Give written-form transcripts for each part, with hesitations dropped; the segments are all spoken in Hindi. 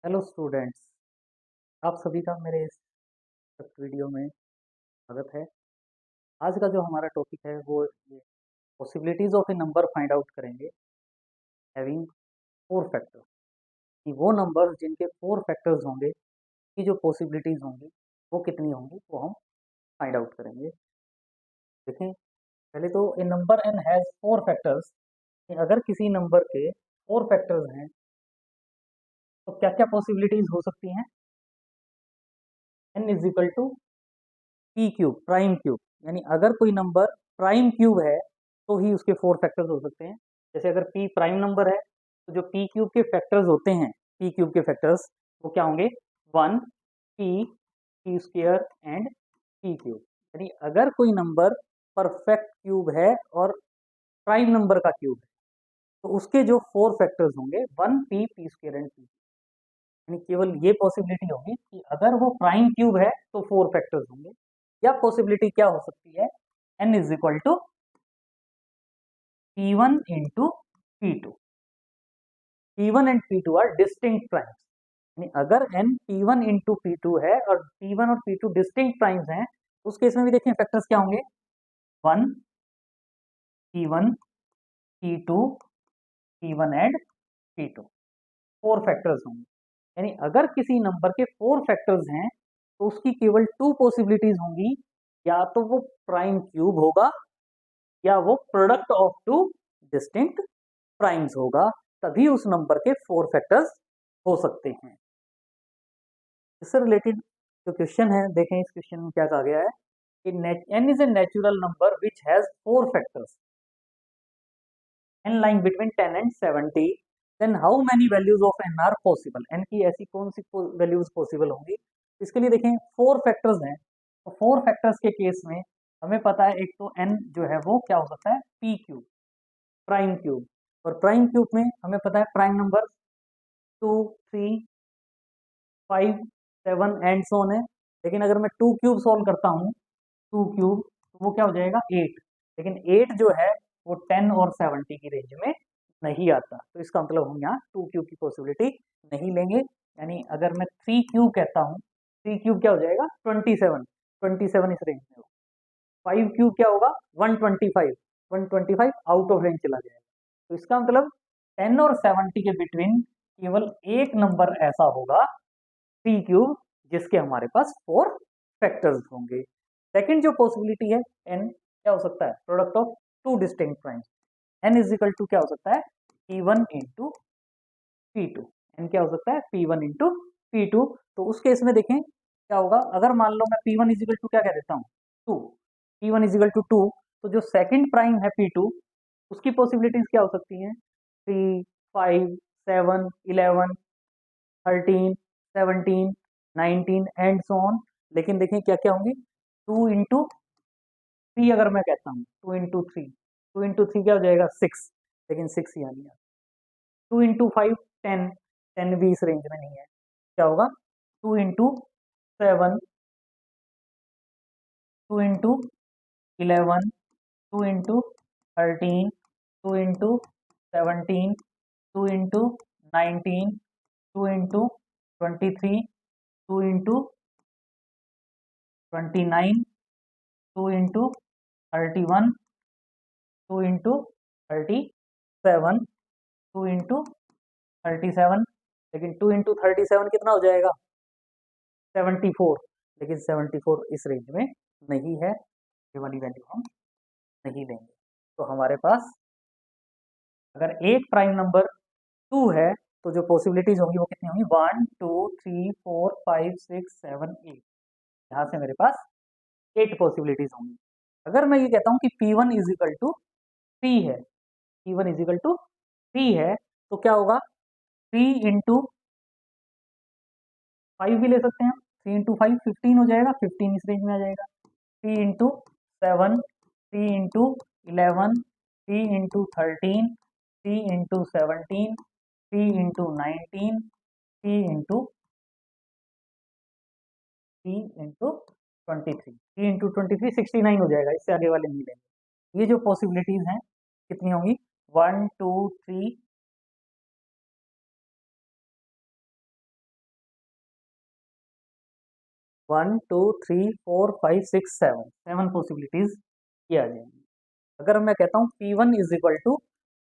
हेलो स्टूडेंट्स, आप सभी का मेरे इस वीडियो में स्वागत है। आज का जो हमारा टॉपिक है वो ये possibilities of A number find out करेंगे हैविंग फोर फैक्टर्स। कि वो नंबर जिनके फोर फैक्टर्स होंगे की जो पॉसिबिलिटीज होंगी वो कितनी होंगी वो हम फाइंड आउट करेंगे। देखें, पहले तो a number n has four factors. अगर किसी नंबर के फोर फैक्टर्स हैं तो क्या क्या पॉसिबिलिटीज हो सकती हैं। N is equal to p cube, prime cube, यानी अगर कोई नंबर प्राइम क्यूब है तो ही उसके फोर फैक्टर्स हो सकते हैं। जैसे अगर पी प्राइम नंबर है तो जो पी क्यूब के फैक्टर्स होते हैं, पी क्यूब के फैक्टर्स वो क्या होंगे? One, P, P square and P cube. यानी अगर कोई नंबर परफेक्ट क्यूब है और प्राइम नंबर का क्यूब है तो उसके जो फोर फैक्टर्स होंगे one, P, P square and P. यानी केवल ये पॉसिबिलिटी होगी कि अगर वो प्राइम क्यूब है तो फोर फैक्टर्स होंगे। या पॉसिबिलिटी क्या हो सकती है? n is equal to p1 into p2। p1 and p2 are distinct primes. यानी अगर n p1 इंटू p2 है और p1 और p2 डिस्टिंक्ट प्राइम्स हैं उस केस में भी देखें फैक्टर्स क्या होंगे? One, p1, p2, p1 and p2, four factors होंगे। यानी अगर किसी नंबर के फोर फैक्टर्स हैं तो उसकी केवल टू पॉसिबिलिटीज होंगी, या तो वो प्राइम क्यूब होगा या वो product of two distinct primes होगा, तभी उस नंबर के फोर फैक्टर्स हो सकते हैं। इससे रिलेटेड जो क्वेश्चन है देखें, इस क्वेश्चन में क्या कहा गया है कि n is a natural number which has four factors n lying between 10 and 70, then how many values of n are possible। n की ऐसी कौन सी वैल्यूज पॉसिबल होंगी? इसके लिए देखें फोर फैक्टर्स हैं, तो फोर फैक्टर्स के केस में हमें पता है एक तो n जो है वो क्या हो सकता है? p cube, prime cube. और प्राइम क्यूब में हमें पता है prime number 2, 3, 5, 7 and so on है। लेकिन अगर मैं टू क्यूब सॉल्व करता हूँ, टू क्यूब, तो वो क्या हो जाएगा? 8। लेकिन 8 जो है वो 10 और 70 की रेंज में नहीं आता, तो इसका मतलब हम यहाँ टू क्यूब की पॉसिबिलिटी नहीं लेंगे। यानी अगर मैं थ्री क्यूब कहता हूँ, थ्री क्यूब क्या हो जाएगा? 27, 27 इस रेंज में हो। फाइव क्यूब क्या होगा? 125, 125 आउट ऑफ रेंज चला जाएगा। तो इसका मतलब 10 और 70 के बिटवीन केवल एक नंबर ऐसा होगा थ्री क्यूब जिसके हमारे पास फोर फैक्टर्स होंगे। सेकंड जो पॉसिबिलिटी है n क्या हो सकता है? Product of two distinct primes. n is equal to क्या हो सकता है? p1 into p2। n क्या हो सकता है? p1 into p2। तो उस केस में देखें क्या होगा? अगर मान लो मैं p1 इज इक्वल टू क्या कह देता हूँ? 2, p1 इज इक्वल टू 2, तो जो सेकंड प्राइम है p2 उसकी पॉसिबिलिटीज क्या हो सकती हैं? 3, 5, 7, 11, 13, 17, 19 एंड सो ऑन। लेकिन देखें क्या क्या होंगी? 2 इंटू थ्री अगर मैं कहता हूँ, 2 इंटू थ्री, 2 इंटू थ्री क्या हो जाएगा? 6। लेकिन 6 यहाँ नहीं आता। 2 इंटू फाइव 10, 10 भी इस रेंज में नहीं है। क्या होगा? 2 into seven, 2 into 11, 2 into 13, 2 into 17, 2 into 19, 2 into 23, 2 into 29, 2 into 31, 2 into 37, 2 into 37। लेकिन 2 इंटू 37 कितना हो जाएगा? 74। लेकिन 74 इस रेंज में नहीं है, ये वाली वैल्यू हम नहीं लेंगे। तो हमारे पास अगर एक प्राइम नंबर 2 है तो जो पॉसिबिलिटीज होंगी वो कितनी होंगी? 1, 2, 3, 4, 5, 6, 7, 8। यहाँ से मेरे पास 8 पॉसिबिलिटीज होंगी। अगर मैं ये कहता हूँ कि P1 इज इक्वल टू 3 है, P1 इज इक्वल टू 3 है, तो क्या होगा? 3 इंटू 5 भी ले सकते हैं, 3 इंटू 5 15 हो जाएगा, 15 इस रेंज में आ जाएगा। 3 into 7, 3 into 11, 3 into 13, 3 into 17, 3 into 19, 3 into 3 into 23, 3 into 23 69 हो जाएगा। इससे आगे वाले नहीं लेंगे। ये जो पॉसिबिलिटीज हैं कितनी होंगी? 1, 2, 3, 1 2 3 4 5 6 7 7 पॉसिबिलिटीज ये आ जाएंगी। अगर मैं कहता हूँ P1 is equal to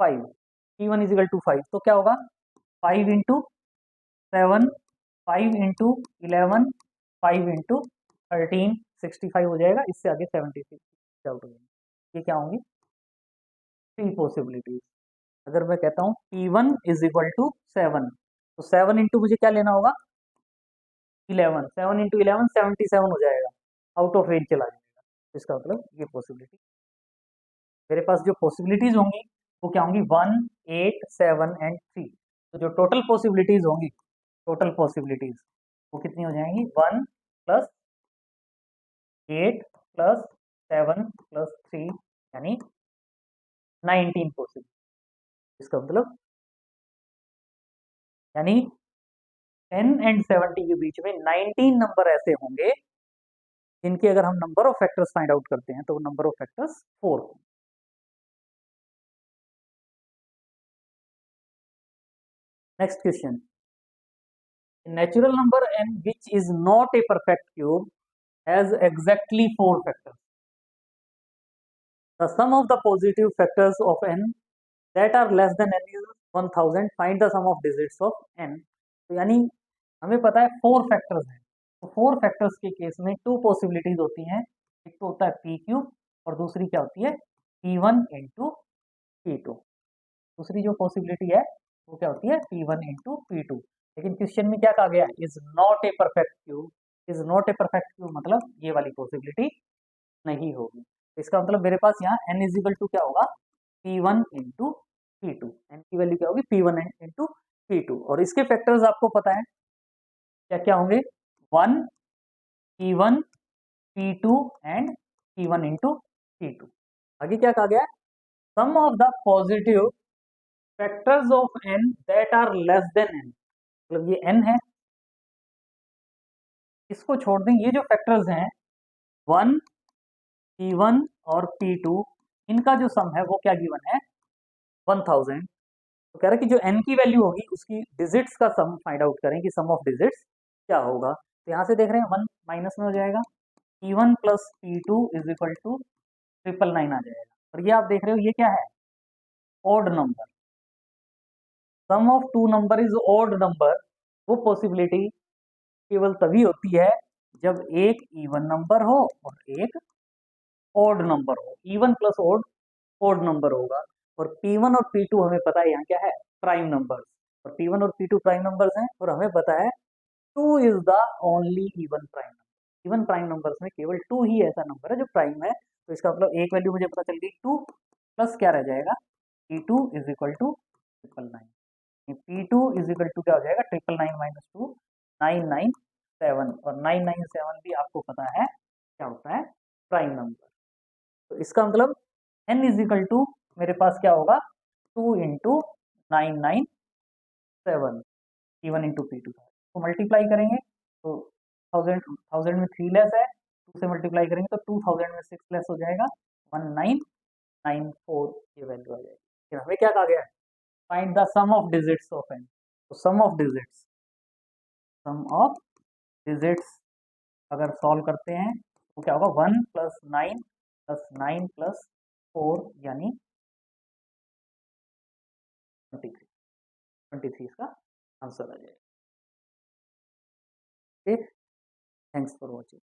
5, P1 is equal to 5 तो क्या होगा 5 इंटू 7, 5 इंटू 11, 5 इंटू 13, 65 हो जाएगा। इससे आगे 76 आउट हो जाएंगे। ये क्या होंगी 3 पॉसिबिलिटीज। अगर मैं कहता हूँ P1 इज इक्वल टू 7 तो 7 इंटू मुझे क्या लेना होगा 11, 7 इंटू 11 77 हो जाएगा, आउट ऑफ रेंज चला जाएगा। इसका मतलब ये पॉसिबिलिटी मेरे पास जो पॉसिबिलिटीज होंगी वो क्या होंगी 1 8 7 एंड 3। तो जो टोटल पॉसिबिलिटीज होंगी, टोटल पॉसिबिलिटीज वो कितनी हो जाएंगी 1 प्लस 8 प्लस 7 प्लस 3 यानी 19 पॉसिबिलिटी। इसका मतलब यानी 10 एंड 70 के बीच में 19 नंबर ऐसे होंगे जिनके अगर हम number of factors find out करते हैं तो वो नंबर ऑफ फैक्टर्स 4 होंगे। Next question, natural number n which is not a perfect cube has exactly 4 factors. The sum of the positive factors of n that are less than n is 1000. Find the sum of digits of n. तो यानी हमें पता है 4 फैक्टर्स हैं, तो 4 फैक्टर्स के केस में 2 पॉसिबिलिटीज होती हैं। एक तो होता है पी क्यूब और दूसरी क्या होती है P1 इंटू P2। दूसरी जो पॉसिबिलिटी है वो क्या होती है P1 इंटू P2। लेकिन क्वेश्चन में क्या कहा गया is not a perfect cube. Is not a perfect cube मतलब ये वाली पॉसिबिलिटी नहीं होगी। इसका मतलब मेरे पास यहाँ n इज इक्वल टू क्या होगा P1 इंटू P2। एन की वैल्यू क्या होगी P1 इंटू P2 और इसके फैक्टर्स आपको पता है क्या क्या होंगे 1 P1 P2 and P1 into P2। आगे क्या कहा गया sum of the positive factors of n that are less than n। मतलब ये n है, इसको छोड़ दें, ये जो फैक्टर्स हैं 1 P1 और P2 इनका जो सम है वो क्या गिवन है 1000। तो कह रहा है कि जो n की वैल्यू होगी उसकी डिजिट्स का सम फाइंड आउट करें कि सम ऑफ डिजिट्स क्या होगा। तो यहाँ से देख रहे हैं 1 माइनस में हो जाएगा P1 plus P2 is equal to 999 आ जाएगा। और ये आप देख रहे हो ये क्या है odd number. Sum of two number is odd number. वो पॉसिबिलिटी केवल तभी होती है जब एक इवन नंबर हो और एक ऑड नंबर हो। Even plus odd odd number होगा। और P1 और P2 हमें पता है यहाँ क्या है प्राइम नंबर्स, और P1 और P2 प्राइम नंबर्स हैं और हमें पता है 2 is the only even prime number. Even prime numbers में केवल 2 ही ऐसा नंबर है जो प्राइम है। तो इसका मतलब एक वैल्यू मुझे पता चल गई 2 प्लस क्या रह जाएगा P2 is equal to 999। P2 is equal to क्या हो जाएगा 999 माइनस 2 997। और 997 भी आपको पता है क्या होता है प्राइम नंबर। तो इसका मतलब n इज इक्वल टू मेरे पास क्या होगा 2 इंटू 997 P1 इंटू P2 तो मल्टीप्लाई करेंगे तो 1000 में 3 लेस है, 2 से मल्टीप्लाई करेंगे तो 2000 में 6 लेस हो जाएगा 1994 ये वैल्यू आ जाएगी। फिर हमें क्या कहा गया find the sum of digits of n। तो सम ऑफ डिजिट्स अगर सॉल्व करते हैं तो क्या होगा 1 प्लस 9 प्लस 9 प्लस 4 यानी 23 इसका आंसर आ जाएगा। Okay, thanks for watching.